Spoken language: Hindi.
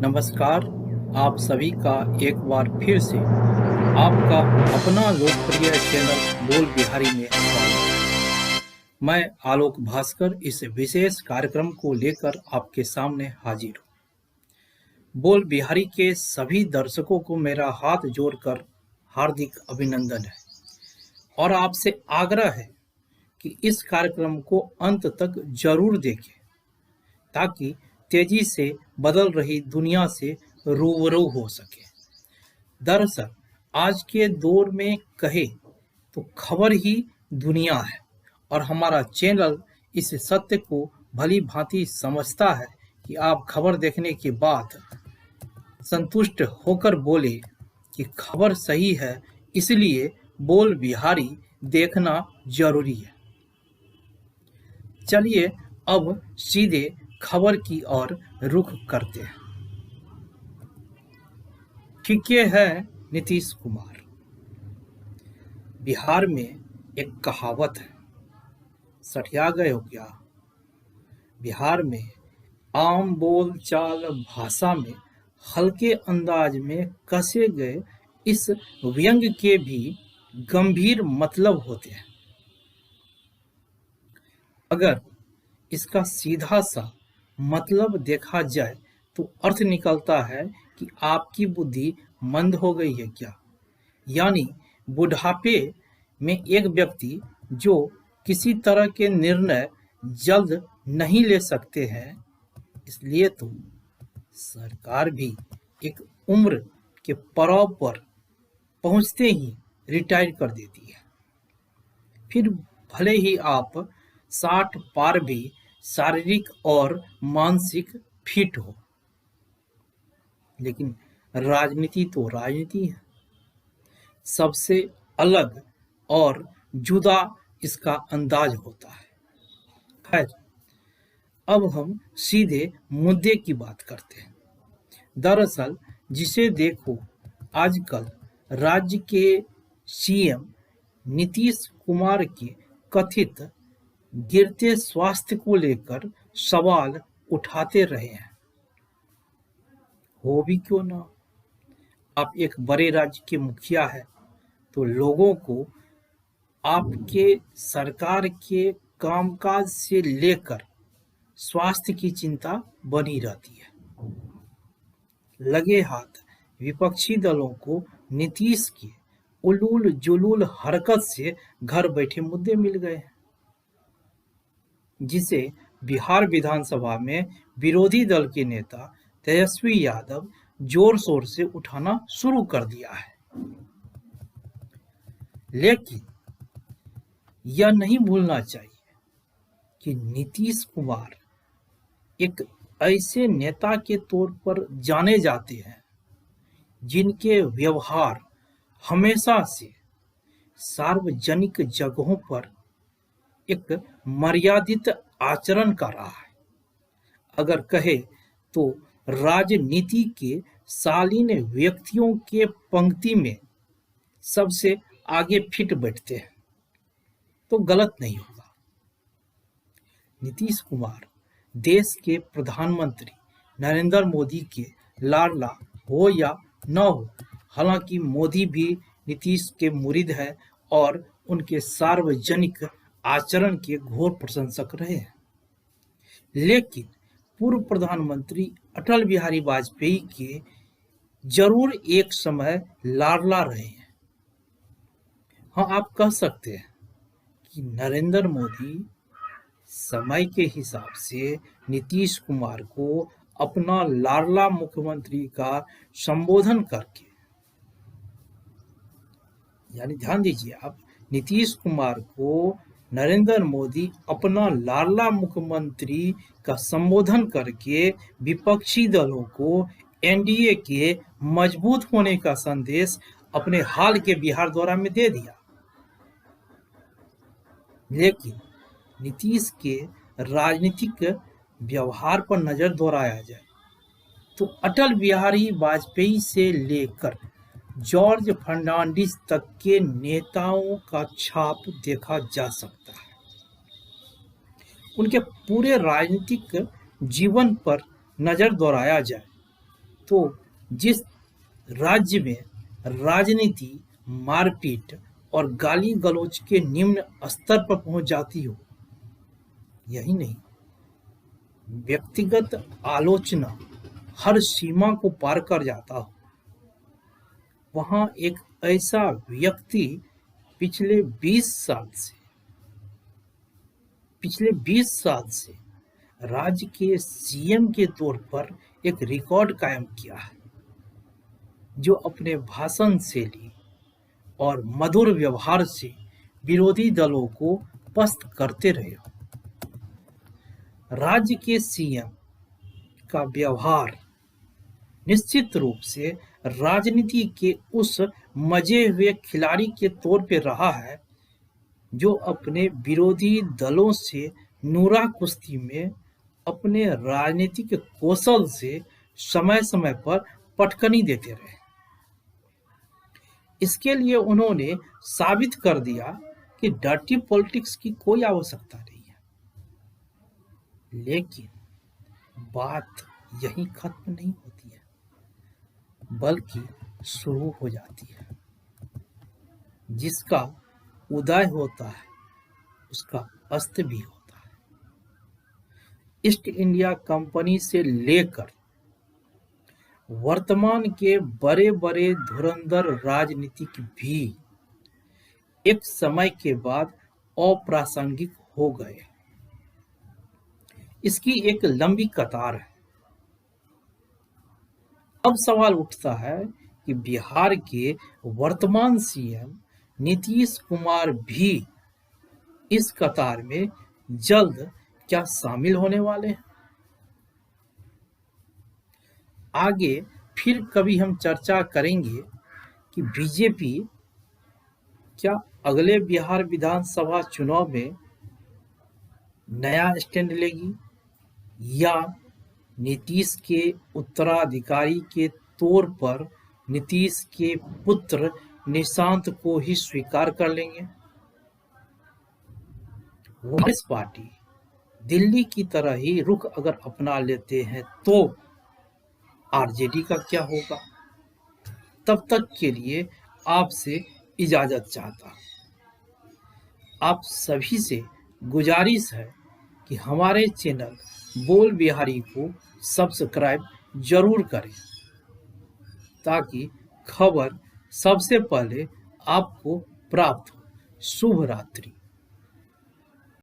नमस्कार। आप सभी का एक बार फिर से आपका अपना लोकप्रिय चैनल बोल बिहारी में स्वागत है। मैं आलोक भास्कर इस विशेष कार्यक्रम को लेकर आपके सामने हाजिर हूँ। बोल बिहारी के सभी दर्शकों को मेरा हाथ जोड़कर हार्दिक अभिनंदन है और आपसे आग्रह है कि इस कार्यक्रम को अंत तक जरूर देखें ताकि तेजी से बदल रही दुनिया से रूबरू हो सके। दरअसल आज के दौर में कहे तो खबर ही दुनिया है और हमारा चैनल इस सत्य को भली भांति समझता है कि आप खबर देखने के बाद संतुष्ट होकर बोले कि खबर सही है, इसलिए बोल बिहारी देखना जरूरी है। चलिए अब सीधे खबर की ओर रुख करते हैं। फीके हैं नीतीश कुमार। बिहार में एक कहावत है, सठिया गए हो क्या। बिहार में आम बोल चाल भाषा में हल्के अंदाज में कसे गए इस व्यंग्य के भी गंभीर मतलब होते हैं। अगर इसका सीधा सा मतलब देखा जाए तो अर्थ निकलता है कि आपकी बुद्धि मंद हो गई है क्या। यानी बुढ़ापे में एक व्यक्ति जो किसी तरह के निर्णय जल्द नहीं ले सकते हैं, इसलिए तो सरकार भी एक उम्र के पड़ाव पर पहुंचते ही रिटायर कर देती है। फिर भले ही आप 60 पार भी शारीरिक और मानसिक फिट हो, लेकिन राजनीति तो राजनीति है। सबसे अलग और जुदा इसका अंदाज होता है। खैर, अब हम सीधे मुद्दे की बात करते हैं। दरअसल जिसे देखो आजकल राज्य के सीएम नीतीश कुमार के कथित गिरते स्वास्थ्य को लेकर सवाल उठाते रहे हैं। हो भी क्यों ना, आप एक बड़े राज्य के मुखिया हैं तो लोगों को आपके सरकार के कामकाज से लेकर स्वास्थ्य की चिंता बनी रहती है। लगे हाथ विपक्षी दलों को नीतीश की उलूल जुलूल हरकत से घर बैठे मुद्दे मिल गए हैं, जिसे बिहार विधानसभा में विरोधी दल के नेता तेजस्वी यादव जोर शोर से उठाना शुरू कर दिया है। लेकिन यह नहीं भूलना चाहिए कि नीतीश कुमार एक ऐसे नेता के तौर पर जाने जाते हैं जिनके व्यवहार हमेशा से सार्वजनिक जगहों पर एक मर्यादित आचरण का रहा है। अगर कहे तो राजनीति के शालीन व्यक्तियों के पंक्ति में सबसे आगे फिट बैठते हैं तो गलत नहीं होगा। नीतीश कुमार देश के प्रधानमंत्री नरेंद्र मोदी के लाडला हो या न हो, हालांकि मोदी भी नीतीश के मुरीद है और उनके सार्वजनिक आचरण के घोर प्रशंसक रहे हैं। लेकिन पूर्व प्रधानमंत्री अटल बिहारी वाजपेयी के जरूर एक समय लाडला रहे हैं। हाँ, आप कह सकते हैं कि नरेंद्र मोदी समय के हिसाब से नीतीश कुमार को अपना लाडला मुख्यमंत्री का संबोधन करके, यानी ध्यान दीजिए आप, नीतीश कुमार को नरेंद्र मोदी अपना लाडला मुख्यमंत्री का संबोधन करके विपक्षी दलों को एनडीए के मजबूत होने का संदेश अपने हाल के बिहार दौरा में दे दिया। लेकिन नीतीश के राजनीतिक व्यवहार पर नजर दौड़ाया जाए तो अटल बिहारी वाजपेयी से लेकर जॉर्ज फर्नांडिस तक के नेताओं का छाप देखा जा सकता है। उनके पूरे राजनीतिक जीवन पर नजर दौड़ाया जाए तो जिस राज्य में राजनीति मारपीट और गाली गलौज के निम्न स्तर पर पहुंच जाती हो, यही नहीं, व्यक्तिगत आलोचना हर सीमा को पार कर जाता हो, वहां एक ऐसा व्यक्ति पिछले 20 साल से राज्य के सीएम के तौर पर एक रिकॉर्ड कायम किया है, जो अपने भाषण शैली और मधुर व्यवहार से विरोधी दलों को पस्त करते रहे हो। राज्य के सीएम का व्यवहार निश्चित रूप से राजनीति के उस मजे हुए खिलाड़ी के तौर पे रहा है, जो अपने विरोधी दलों से नूरा कुश्ती में अपने राजनीतिक कौशल से समय समय पर पटकनी देते रहे। इसके लिए उन्होंने साबित कर दिया कि डर्टी पॉलिटिक्स की कोई आवश्यकता नहीं है। लेकिन बात यहीं खत्म नहीं होती है, बल्कि शुरू हो जाती है। जिसका उदय होता है उसका अस्त भी होता है। ईस्ट इंडिया कंपनी से लेकर वर्तमान के बड़े बड़े धुरंधर राजनीतिक भी एक समय के बाद अप्रासंगिक हो गए। इसकी एक लंबी कतार है। अब सवाल उठता है कि बिहार के वर्तमान सीएम नीतीश कुमार भी इस कतार में जल्द क्या शामिल होने वाले हैं? आगे फिर कभी हम चर्चा करेंगे कि बीजेपी क्या अगले बिहार विधानसभा चुनाव में नया स्टैंड लेगी, या नीतीश के उत्तराधिकारी के तौर पर नीतीश के पुत्र निशांत को ही स्वीकार कर लेंगे। कांग्रेस पार्टी दिल्ली की तरह ही रुख अगर अपना लेते हैं तो आरजेडी का क्या होगा? तब तक के लिए आपसे इजाजत चाहता हूं। आप सभी से गुजारिश है कि हमारे चैनल बोल बिहारी को सब्सक्राइब जरूर करें, ताकि खबर सबसे पहले आपको प्राप्त हो। शुभ रात्रि।